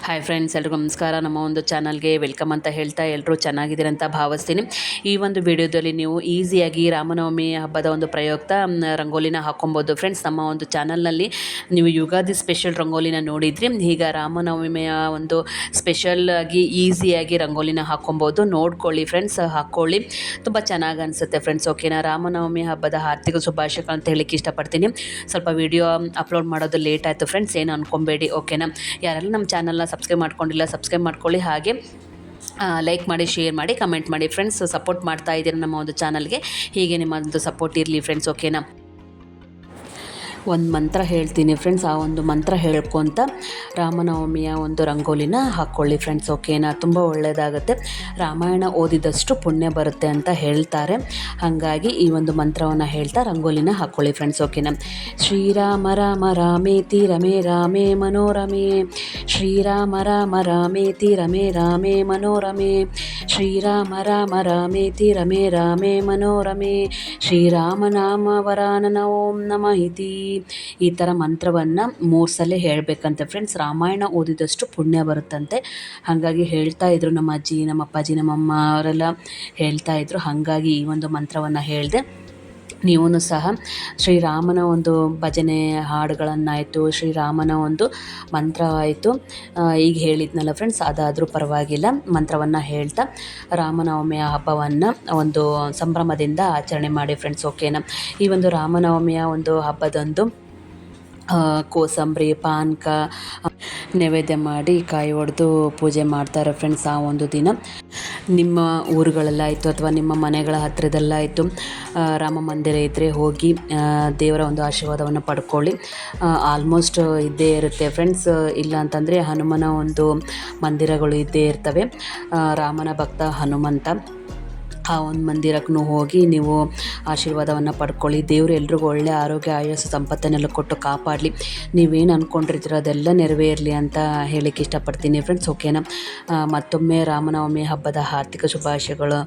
Hi friends, ಎಲ್ರಿಗೂ ನಮಸ್ಕಾರ. ನಮ್ಮ ಒಂದು ಚಾನಲ್ಗೆ ವೆಲ್ಕಮ್ ಅಂತ ಹೇಳ್ತಾ ಎಲ್ಲರೂ ಚೆನ್ನಾಗಿದ್ದೀರಂತ ಭಾವಿಸ್ತೀನಿ. ಈ ಒಂದು ವಿಡಿಯೋದಲ್ಲಿ ನೀವು ಈಸಿಯಾಗಿ ರಾಮನವಮಿ ಹಬ್ಬದ ಒಂದು ಪ್ರಯುಕ್ತ ರಂಗೋಲಿನ ಹಾಕೊಬೋದು ಫ್ರೆಂಡ್ಸ್. ನಮ್ಮ ಒಂದು ಚಾನಲ್ನಲ್ಲಿ ನೀವು ಯುಗಾದಿ ಸ್ಪೆಷಲ್ ರಂಗೋಲಿನ ನೋಡಿದ್ರಿ. ಈಗ ರಾಮನವಮಿಯ ಒಂದು ಸ್ಪೆಷಲ್ ಆಗಿ ಈಸಿಯಾಗಿ ರಂಗೋಲಿನ ಹಾಕೊಬೋದು. ನೋಡ್ಕೊಳ್ಳಿ ಫ್ರೆಂಡ್ಸ್, ಹಾಕ್ಕೊಳ್ಳಿ, ತುಂಬ ಚೆನ್ನಾಗಿ ಅನಿಸುತ್ತೆ ಫ್ರೆಂಡ್ಸ್. ಓಕೆನಾ? ರಾಮನವಮಿ ಹಬ್ಬದ ಆರ್ಥಿಕ ಶುಭಾಶಯಗಳು ಅಂತ ಹೇಳಲಿಕ್ಕೆ ಇಷ್ಟಪಡ್ತೀನಿ. ಸ್ವಲ್ಪ ವಿಡಿಯೋ ಅಪ್ಲೋಡ್ ಮಾಡೋದು ಲೇಟ್ ಆಯಿತು ಫ್ರೆಂಡ್ಸ್, ಏನು ಅನ್ಕೊಬೇಡಿ. ಓಕೆನಾ? ಯಾರೆಲ್ಲ ನಮ್ಮ ಚಾನಲ್ನ ಸಬ್ಸ್ಕ್ರೈಬ್ ಮಾಡ್ಕೊಂಡಿಲ್ಲ ಸಬ್ಸ್ಕ್ರೈಬ್ ಮಾಡ್ಕೊಳ್ಳಿ. ಹಾಗೆ ಲೈಕ್ ಮಾಡಿ, ಶೇರ್ ಮಾಡಿ, ಕಮೆಂಟ್ ಮಾಡಿ ಫ್ರೆಂಡ್ಸ್. ಸಪೋರ್ಟ್ ಮಾಡ್ತಾ ಇದ್ದೀರಿ ನಮ್ಮ ಒಂದು ಚಾನಲ್ಗೆ. ಹೀಗೆ ನಿಮ್ಮದು ಸಪೋರ್ಟ್ ಇರಲಿ ಫ್ರೆಂಡ್ಸ್. ಓಕೆನಾ? ಒಂದು ಮಂತ್ರ ಹೇಳ್ತೀನಿ ಫ್ರೆಂಡ್ಸ್. ಆ ಒಂದು ಮಂತ್ರ ಹೇಳ್ಕೊತ ರಾಮನವಮಿಯ ಒಂದು ರಂಗೋಲಿನ ಹಾಕ್ಕೊಳ್ಳಿ ಫ್ರೆಂಡ್ಸ್. ಓಕೆನಾ? ತುಂಬ ಒಳ್ಳೆಯದಾಗುತ್ತೆ. ರಾಮಾಯಣ ಓದಿದಷ್ಟು ಪುಣ್ಯ ಬರುತ್ತೆ ಅಂತ ಹೇಳ್ತಾರೆ. ಹಾಗಾಗಿ ಈ ಒಂದು ಮಂತ್ರವನ್ನು ಹೇಳ್ತಾ ರಂಗೋಲಿನ ಹಾಕ್ಕೊಳ್ಳಿ ಫ್ರೆಂಡ್ಸ್. ಓಕೆನಾ? ಶ್ರೀರಾಮ ರಾಮ ರಾಮೇತಿ ರಮೇ ರಾಮೇ ಮನೋರಮೆ, ಶ್ರೀರಾಮ ರಾಮ ರಾಮೇತಿ ರಮೇ ರಾಮೇ ಮನೋರಮೆ, ಶ್ರೀರಾಮ ರಾಮ ರಾಮೇತಿ ರಮೇ ರಾಮೇ ಮನೋರಮೆ, ಶ್ರೀರಾಮನಾಮ ವರಾನನ ಓಂ ನಮಃ ಇತಿ. ಈ ಥರ ಮಂತ್ರವನ್ನು 3 ಸಲ ಹೇಳಬೇಕಂತೆ ಫ್ರೆಂಡ್ಸ್. ರಾಮಾಯಣ ಓದಿದಷ್ಟು ಪುಣ್ಯ ಬರುತ್ತಂತೆ. ಹಾಗಾಗಿ ಹೇಳ್ತಾ ಇದ್ರು ನಮ್ಮ ಅಜ್ಜಿ, ನಮ್ಮ ಅಪ್ಪಾಜಿ, ನಮ್ಮಮ್ಮ ಅವರೆಲ್ಲ ಹೇಳ್ತಾ ಇದ್ರು. ಹಾಗಾಗಿ ಈ ಒಂದು ಮಂತ್ರವನ್ನು ಹೇಳಿದೆ. ನೀವೂ ಸಹ ಶ್ರೀರಾಮನ ಒಂದು ಭಜನೆ ಹಾಡುಗಳನ್ನಾಯಿತು, ಶ್ರೀರಾಮನ ಒಂದು ಮಂತ್ರ ಆಯಿತು, ಈಗ ಹೇಳಿದ್ನಲ್ಲ ಫ್ರೆಂಡ್ಸ್, ಅದಾದರೂ ಪರವಾಗಿಲ್ಲ. ಮಂತ್ರವನ್ನು ಹೇಳ್ತಾ ರಾಮನವಮಿಯ ಹಬ್ಬವನ್ನು ಒಂದು ಸಂಭ್ರಮದಿಂದ ಆಚರಣೆ ಮಾಡಿ ಫ್ರೆಂಡ್ಸ್. ಓಕೆನಾ? ಈ ಒಂದು ರಾಮನವಮಿಯ ಒಂದು ಹಬ್ಬದಂದು ಕೋಸಂಬರಿ, ಪಾನಕ ನೈವೇದ್ಯ ಮಾಡಿ ಕಾಯಿ ಹೊಡೆದು ಪೂಜೆ ಮಾಡ್ತಾರೆ ಫ್ರೆಂಡ್ಸ್. ಆ ಒಂದು ದಿನ ನಿಮ್ಮ ಊರುಗಳಲ್ಲಾಯಿತು ಅಥವಾ ನಿಮ್ಮ ಮನೆಗಳ ಹತ್ತಿರದಲ್ಲಾಯಿತು ರಾಮ ಮಂದಿರ ಇದ್ದರೆ ಹೋಗಿ ದೇವರ ಒಂದು ಆಶೀರ್ವಾದವನ್ನು ಪಡ್ಕೊಳ್ಳಿ. ಆಲ್ಮೋಸ್ಟ್ ಇದ್ದೇ ಇರುತ್ತೆ ಫ್ರೆಂಡ್ಸ್. ಇಲ್ಲ ಅಂತಂದರೆ ಹನುಮನ ಒಂದು ಮಂದಿರಗಳು ಇದ್ದೇ ಇರ್ತವೆ. ರಾಮನ ಭಕ್ತ ಹನುಮಂತ, ಆ ಒಂದು ಮಂದಿರಕ್ಕೂ ಹೋಗಿ ನೀವು ಆಶೀರ್ವಾದವನ್ನು ಪಡ್ಕೊಳ್ಳಿ. ದೇವರು ಎಲ್ರಿಗೂ ಒಳ್ಳೆಯ ಆರೋಗ್ಯ, ಆಯಸ್ಸು, ಸಂಪತ್ತನ್ನೆಲ್ಲ ಕೊಟ್ಟು ಕಾಪಾಡಲಿ. ನೀವೇನು ಅಂದ್ಕೊಂಡಿರ್ತೀರೋ ಅದೆಲ್ಲ ನೆರವೇರಲಿ ಅಂತ ಹೇಳಲಿಕ್ಕೆ ಇಷ್ಟಪಡ್ತೀನಿ ಫ್ರೆಂಡ್ಸ್. ಓಕೆನಾ? ಮತ್ತೊಮ್ಮೆ ರಾಮನವಮಿ ಹಬ್ಬದ ಆರ್ಥಿಕ ಶುಭಾಶಯಗಳು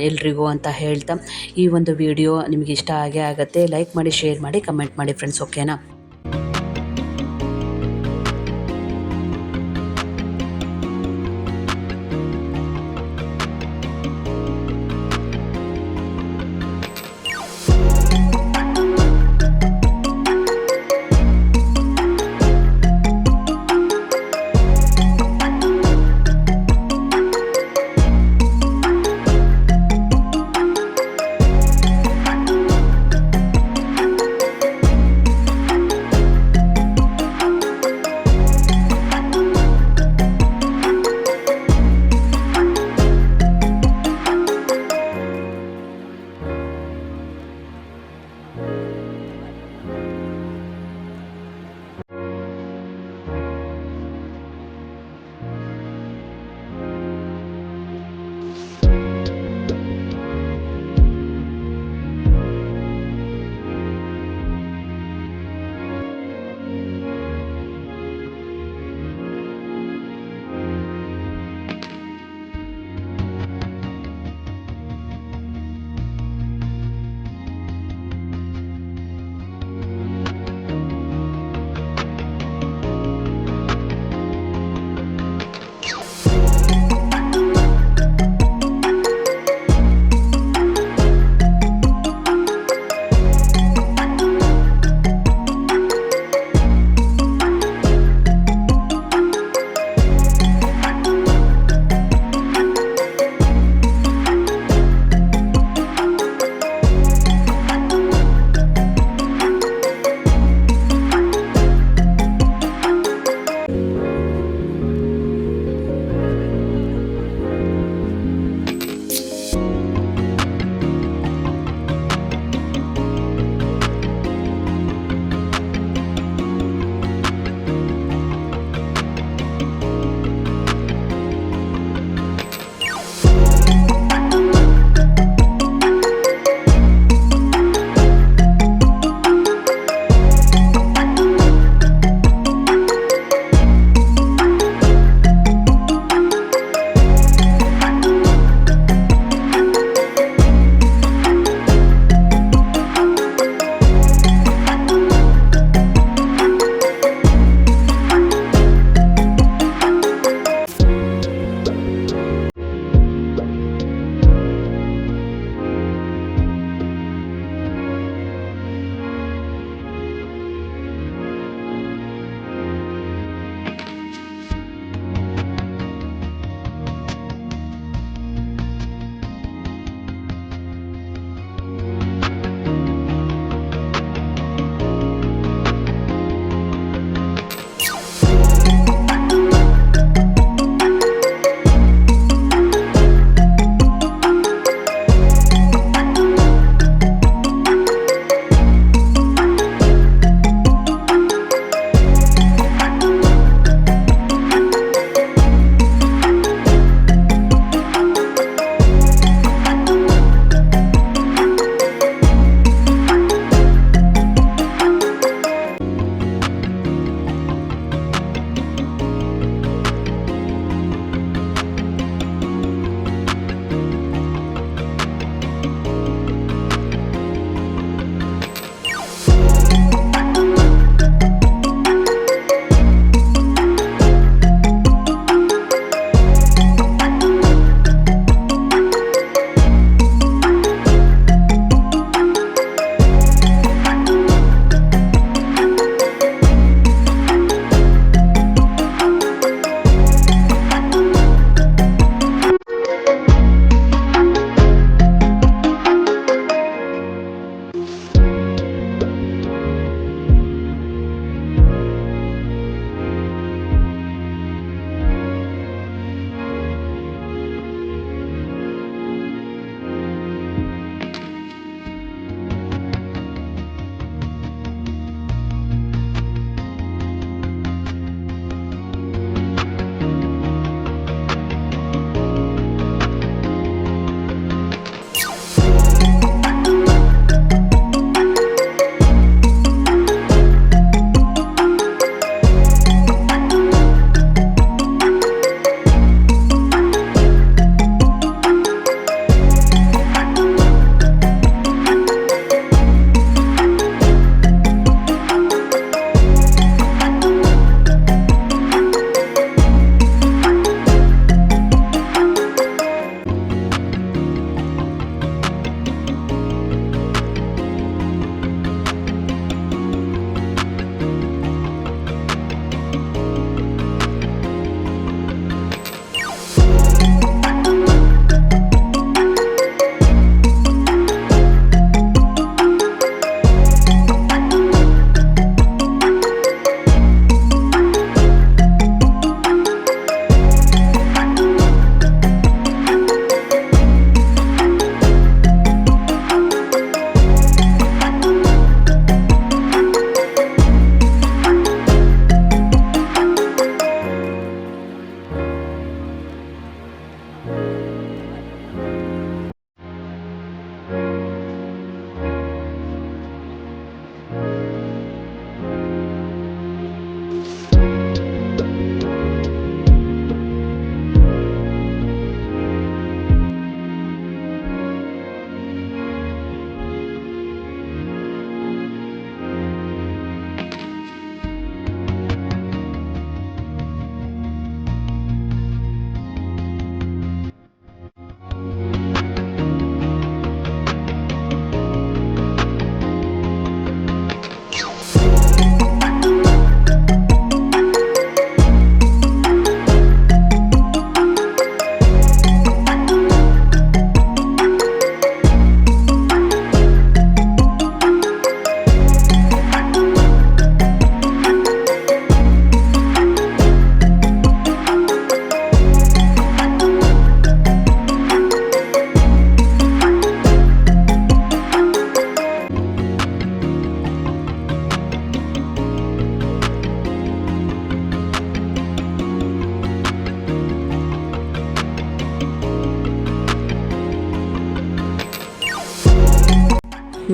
ಎಲ್ರಿಗೂ ಅಂತ ಹೇಳ್ತಾ ಈ ಒಂದು ವಿಡಿಯೋ ನಿಮಗೆ ಇಷ್ಟ ಆಗೇ ಆಗುತ್ತೆ. ಲೈಕ್ ಮಾಡಿ, ಶೇರ್ ಮಾಡಿ, ಕಮೆಂಟ್ ಮಾಡಿ ಫ್ರೆಂಡ್ಸ್. ಓಕೆನಾ?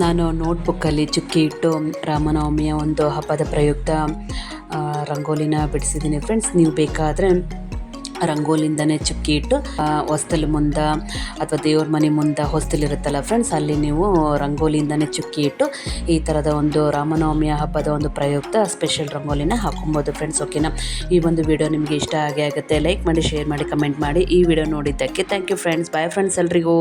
ನಾನು ನೋಟ್ಬುಕ್ಕಲ್ಲಿ ಚುಕ್ಕಿ ಇಟ್ಟು ರಾಮನವಮಿಯ ಒಂದು ಹಬ್ಬದ ಪ್ರಯುಕ್ತ ರಂಗೋಲಿನ ಬಿಡಿಸಿದ್ದೀನಿ ಫ್ರೆಂಡ್ಸ್. ನೀವು ಬೇಕಾದರೆ ರಂಗೋಲಿಂದನೇ ಚುಕ್ಕಿ ಇಟ್ಟು ಹೊಸ್ತಲು ಮುಂದೆ ಅಥವಾ ದೇವ್ರ ಮನೆ ಮುಂದೆ ಹೊಸ್ತಲಿರುತ್ತಲ್ಲ ಫ್ರೆಂಡ್ಸ್, ಅಲ್ಲಿ ನೀವು ರಂಗೋಲಿಯಿಂದನೇ ಚುಕ್ಕಿ ಇಟ್ಟು ಈ ಥರದ ಒಂದು ರಾಮನವಮಿಯ ಹಬ್ಬದ ಒಂದು ಪ್ರಯುಕ್ತ ಸ್ಪೆಷಲ್ ರಂಗೋಲಿನ ಹಾಕೊಬೋದು ಫ್ರೆಂಡ್ಸ್. ಓಕೆನಾ, ಈ ಒಂದು ವಿಡಿಯೋ ನಿಮಗೆ ಇಷ್ಟ ಆಗೇ ಆಗುತ್ತೆ. ಲೈಕ್ ಮಾಡಿ, ಶೇರ್ ಮಾಡಿ, ಕಮೆಂಟ್ ಮಾಡಿ. ಈ ವಿಡಿಯೋ ನೋಡಿದ್ದಕ್ಕೆ thank you friends. Bye friends ಎಲ್ರಿಗೂ.